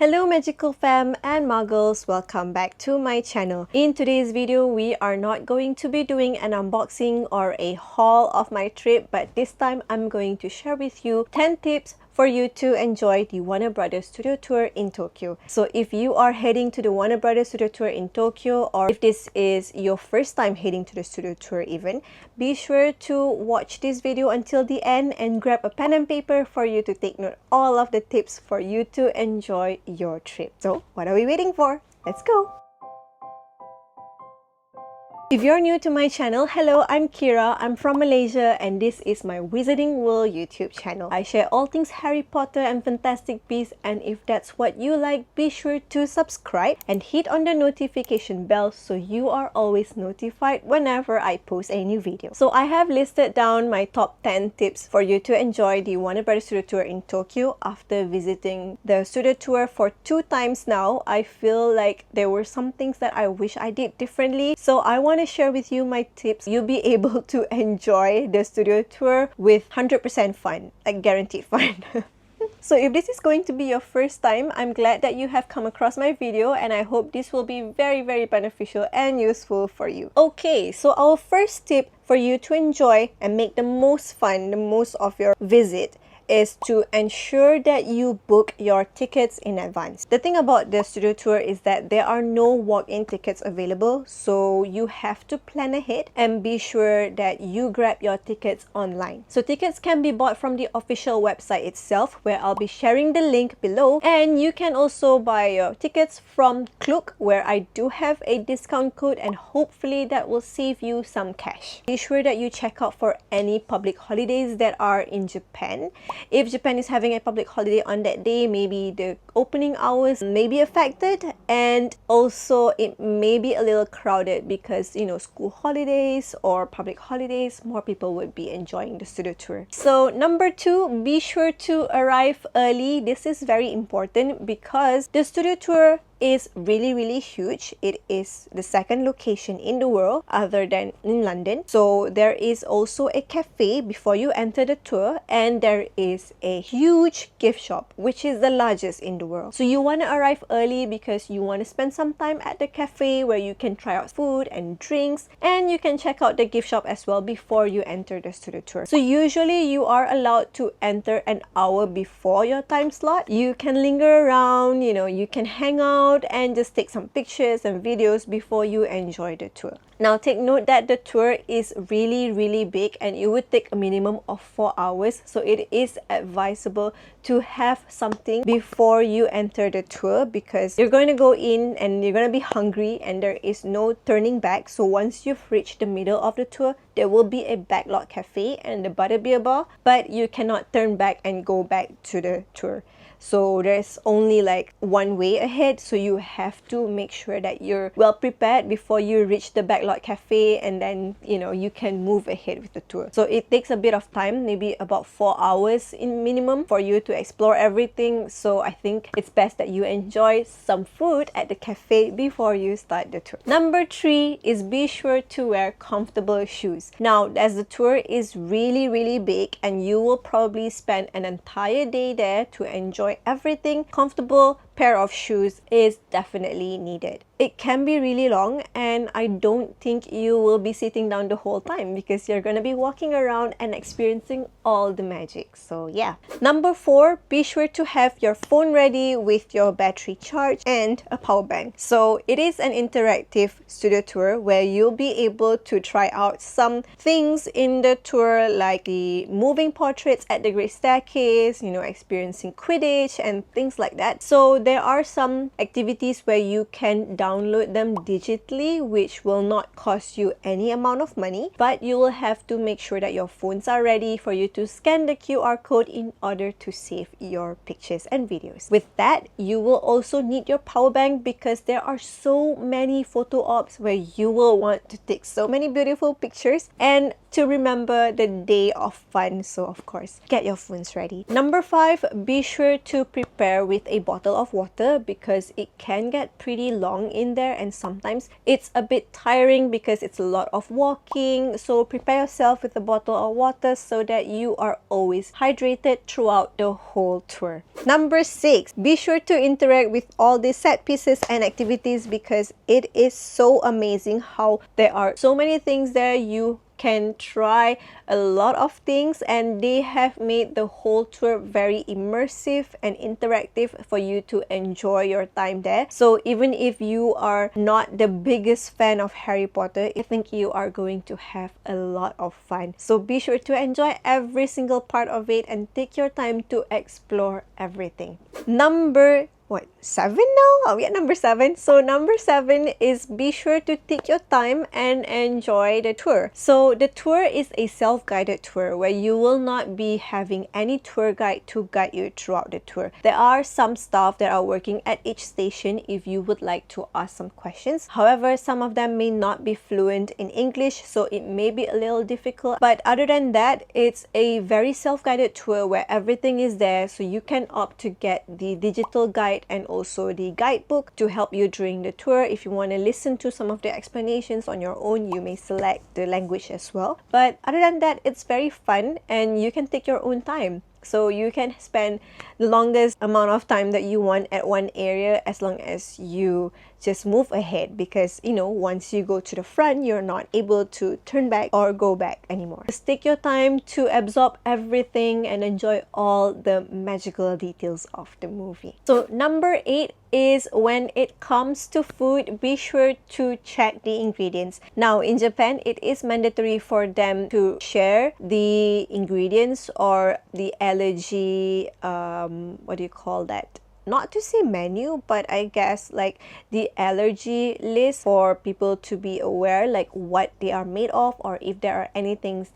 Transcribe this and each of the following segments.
Hello magical fam and muggles, welcome back to my channel. In today's video, we are not going to be doing an unboxing or a haul of my trip, but this time I'm going to share with you 10 tips for you to enjoy the Warner Brothers Studio Tour in Tokyo. So if you are heading to the Warner Brothers Studio Tour in Tokyo, or if this is your first time heading to the studio tour even, be sure to watch this video until the end and grab a pen and paper for you to take note all of the tips for you to enjoy your trip. So what are we waiting for? Let's go! If you're new to my channel, hello, I'm Kira, I'm from Malaysia and this is my Wizarding World YouTube channel. I share all things Harry Potter and Fantastic Beasts, and if that's what you like, be sure to subscribe and hit on the notification bell so you are always notified whenever I post a new video. So I have listed down my top 10 tips for you to enjoy the Warner Brothers Studio Tour in Tokyo. After visiting the studio tour for 2 times now, I feel like there were some things that I wish I did differently. So I want to share with you my tips. You'll be able to enjoy the studio tour with 100% fun, like guaranteed fun. So if this is going to be your first time, I'm glad that you have come across my video and I hope this will be very beneficial and useful for you. Okay, so our first tip for you to enjoy and make the most fun, the most of your visit, is to ensure that you book your tickets in advance. The thing about the studio tour is that there are no walk-in tickets available, so you have to plan ahead and be sure that you grab your tickets online. So tickets can be bought from the official website itself, where I'll be sharing the link below, and you can also buy your tickets from KLOOK, where I do have a discount code and hopefully that will save you some cash. Be sure that you check out for any public holidays that are in Japan. If Japan is having a public holiday on that day, maybe the opening hours may be affected, and also it may be a little crowded because, you know, school holidays or public holidays, more people would be enjoying the studio tour. So number 2, be sure to arrive early. This is very important because the studio tour is really huge. It is the second location in the world other than in London. So there is also a cafe before you enter the tour, and there is a huge gift shop which is the largest in the world. So you want to arrive early because you want to spend some time at the cafe where you can try out food and drinks, and you can check out the gift shop as well before you enter the studio tour. So usually you are allowed to enter an hour before your time slot. You can linger around, you know, you can hang out and just take some pictures and videos before you enjoy the tour. Now take note that the tour is really big and it would take a minimum of 4 hours, so it is advisable to have something before you enter the tour because you're going to go in and you're going to be hungry and there is no turning back. So once you've reached the middle of the tour, there will be a Backlot Cafe and the Butterbeer Bar, but you cannot turn back and go back to the tour. So there's only like one way ahead, so you have to make sure that you're well prepared before you reach the Backlot Cafe, and then, you know, you can move ahead with the tour. So it takes a bit of time, maybe about 4 hours in minimum for you to explore everything. So I think it's best that you enjoy some food at the cafe before you start the tour. Number 3 is be sure to wear comfortable shoes. Now, as the tour is really big and you will probably spend an entire day there to enjoy everything, comfortable pair of shoes is definitely needed. It can be really long and I don't think you will be sitting down the whole time because you're going to be walking around and experiencing all the magic. So yeah. Number 4, be sure to have your phone ready with your battery charged and a power bank. So it is an interactive studio tour where you'll be able to try out some things in the tour, like the moving portraits at the Great Staircase, you know, experiencing Quidditch and things like that. So there are some activities where you can download them digitally, which will not cost you any amount of money, but you will have to make sure that your phones are ready for you to scan the QR code in order to save your pictures and videos. With that, you will also need your power bank because there are so many photo ops where you will want to take so many beautiful pictures, and to remember the day of fun. So of course, get your phones ready. Number 5, be sure to prepare with a bottle of water because it can get pretty long in there and sometimes it's a bit tiring because it's a lot of walking. So prepare yourself with a bottle of water so that you are always hydrated throughout the whole tour. Number 6, be sure to interact with all the set pieces and activities because it is so amazing how there are so many things there. You can try a lot of things and they have made the whole tour very immersive and interactive for you to enjoy your time there. So even if you are not the biggest fan of Harry Potter, I think you are going to have a lot of fun. So be sure to enjoy every single part of it and take your time to explore everything. Number 7 now? Are we at number 7? So number 7 is be sure to take your time and enjoy the tour. So the tour is a self-guided tour where you will not be having any tour guide to guide you throughout the tour. There are some staff that are working at each station if you would like to ask some questions. However, some of them may not be fluent in English, so it may be a little difficult. But other than that, it's a very self-guided tour where everything is there, so you can opt to get the digital guide and also the guidebook to help you during the tour. If you want to listen to some of the explanations on your own, you may select the language as well. But other than that, it's very fun and you can take your own time. So you can spend the longest amount of time that you want at one area as long as you just move ahead, because you know, once you go to the front, you're not able to turn back or go back anymore. Just take your time to absorb everything and enjoy all the magical details of the movie. So number 8 is when it comes to food, be sure to check the ingredients. Now in Japan, it is mandatory for them to share the ingredients or the allergy, what do you call that? Not to say menu, but I guess like the allergy list for people to be aware, like what they are made of, or if there are anything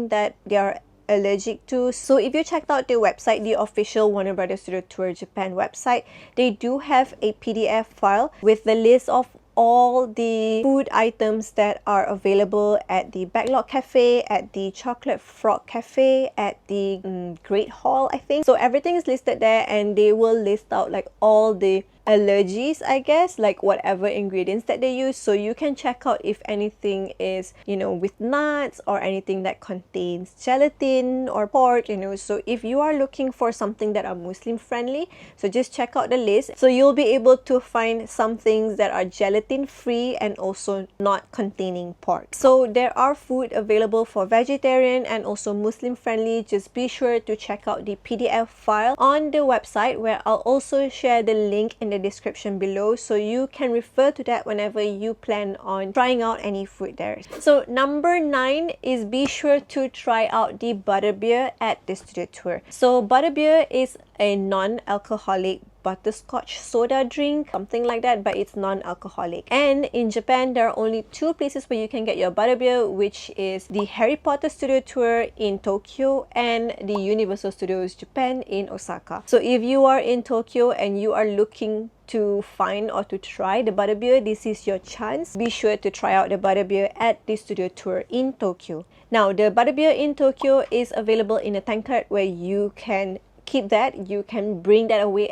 that they are allergic to. So if you checked out the website, the official Warner Brothers Studio Tour Japan website, they do have a PDF file with the list of all the food items that are available at the Backlot Cafe, at the Chocolate Frog Cafe, at the Great Hall, I think. So everything is listed there and they will list out like all the allergies, I guess, like whatever ingredients that they use. So you can check out if anything is, you know, with nuts or anything that contains gelatin or pork, you know. So if you are looking for something that are Muslim friendly, so just check out the list. So you'll be able to find some things that are gelatin free and also not containing pork. So there are food available for vegetarian and also Muslim friendly. Just be sure to check out the PDF file on the website, where I'll also share the link in the description below, so you can refer to that whenever you plan on trying out any food there. So number 9 is be sure to try out the butterbeer at the studio tour. So butterbeer is a non-alcoholic butterscotch soda drink, something like that, but it's non-alcoholic. And in Japan, there are only 2 places where you can get your butterbeer, which is the Harry Potter Studio Tour in Tokyo and the Universal Studios Japan in Osaka. So if you are in Tokyo and you are looking to find or to try the butterbeer, this is your chance. Be sure to try out the butterbeer at the studio tour in Tokyo. Now, the butterbeer in Tokyo is available in a tankard where you can keep that. You can bring that away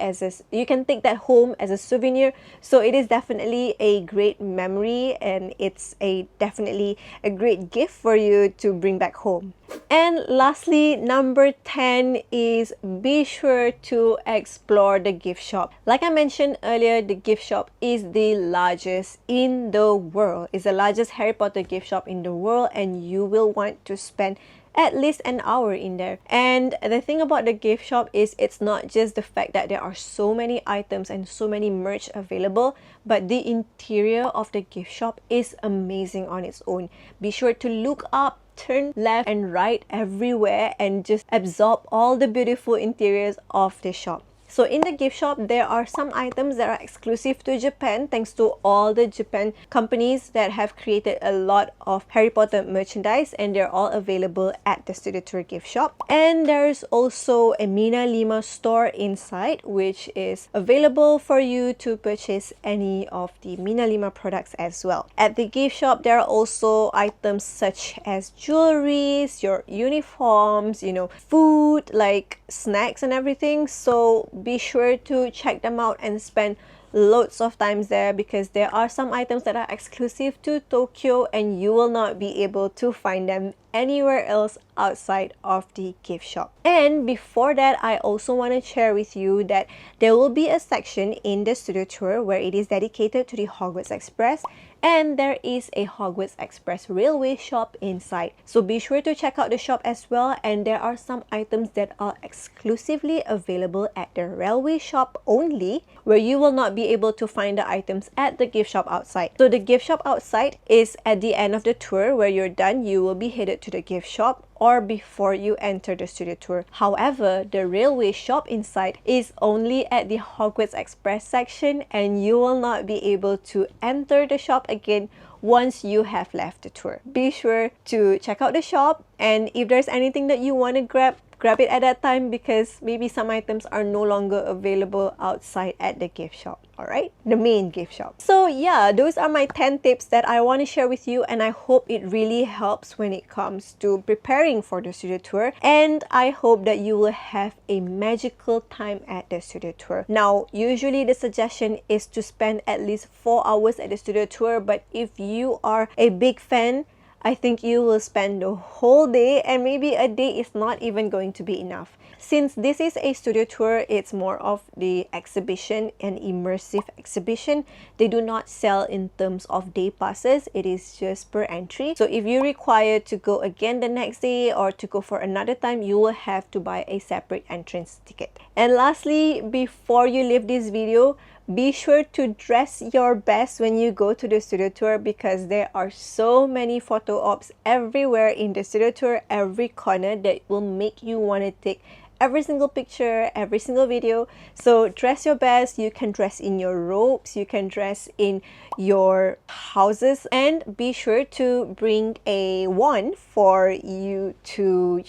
you can take that home as a souvenir. So it is definitely a great memory and it's definitely a great gift for you to bring back home. And lastly, number 10 is be sure to explore the gift shop. Like I mentioned earlier, the gift shop is the largest in the world. It's the largest Harry Potter gift shop in the world, and you will want to spend at least an hour in there. And the thing about the gift shop is it's not just the fact that there are so many items and so many merch available, but the interior of the gift shop is amazing on its own. Be sure to look up, turn left and right everywhere and just absorb all the beautiful interiors of the shop. So in the gift shop, there are some items that are exclusive to Japan thanks to all the Japan companies that have created a lot of Harry Potter merchandise, and they're all available at the Studio Tour gift shop. And there's also a Mina Lima store inside, which is available for you to purchase any of the Mina Lima products as well. At the gift shop, there are also items such as jewelries, your uniforms, food like snacks and everything. So be sure to check them out and spend loads of times there, because there are some items that are exclusive to Tokyo and you will not be able to find them anywhere else outside of the gift shop. And before that, I also want to share with you that there will be a section in the Studio Tour where it is dedicated to the Hogwarts Express, and there is a Hogwarts Express railway shop inside. So be sure to check out the shop as well, and there are some items that are exclusively available at the railway shop only, where you will not be able to find the items at the gift shop outside. So the gift shop outside is at the end of the tour. Where you're done, you will be headed to the gift shop or before you enter the Studio Tour. However, the railway shop inside is only at the Hogwarts Express section, and you will not be able to enter the shop again once you have left the tour. Be sure to check out the shop, and if there's anything that you want to grab it at that time, because maybe some items are no longer available outside at the gift shop. Alright, the main gift shop. So yeah, those are my 10 tips that I want to share with you, and I hope it really helps when it comes to preparing for the Studio Tour, and I hope that you will have a magical time at the Studio Tour. Now, usually the suggestion is to spend at least 4 hours at the Studio Tour, but if you are a big fan, I think you will spend the whole day, and maybe a day is not even going to be enough. Since this is a Studio Tour, it's more of the exhibition, an immersive exhibition. They do not sell in terms of day passes, it is just per entry. So if you require to go again the next day or to go for another time, you will have to buy a separate entrance ticket. And lastly, before you leave this video, be sure to dress your best when you go to the Studio Tour, because there are so many photo ops everywhere in the Studio Tour, every corner, that will make you want to take every single picture, every single video. So dress your best. You can dress in your robes, you can dress in your houses, and be sure to bring a wand for you to,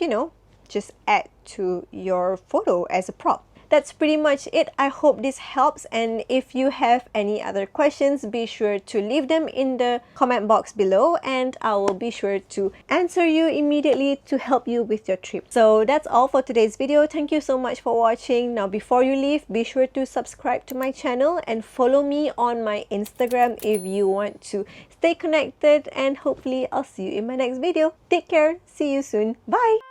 just add to your photo as a prop. That's pretty much it. I hope this helps, and if you have any other questions, be sure to leave them in the comment box below, and I will be sure to answer you immediately to help you with your trip. So that's all for today's video. Thank you so much for watching. Now, before you leave, be sure to subscribe to my channel and follow me on my Instagram if you want to stay connected, and hopefully I'll see you in my next video. Take care. See you soon. Bye.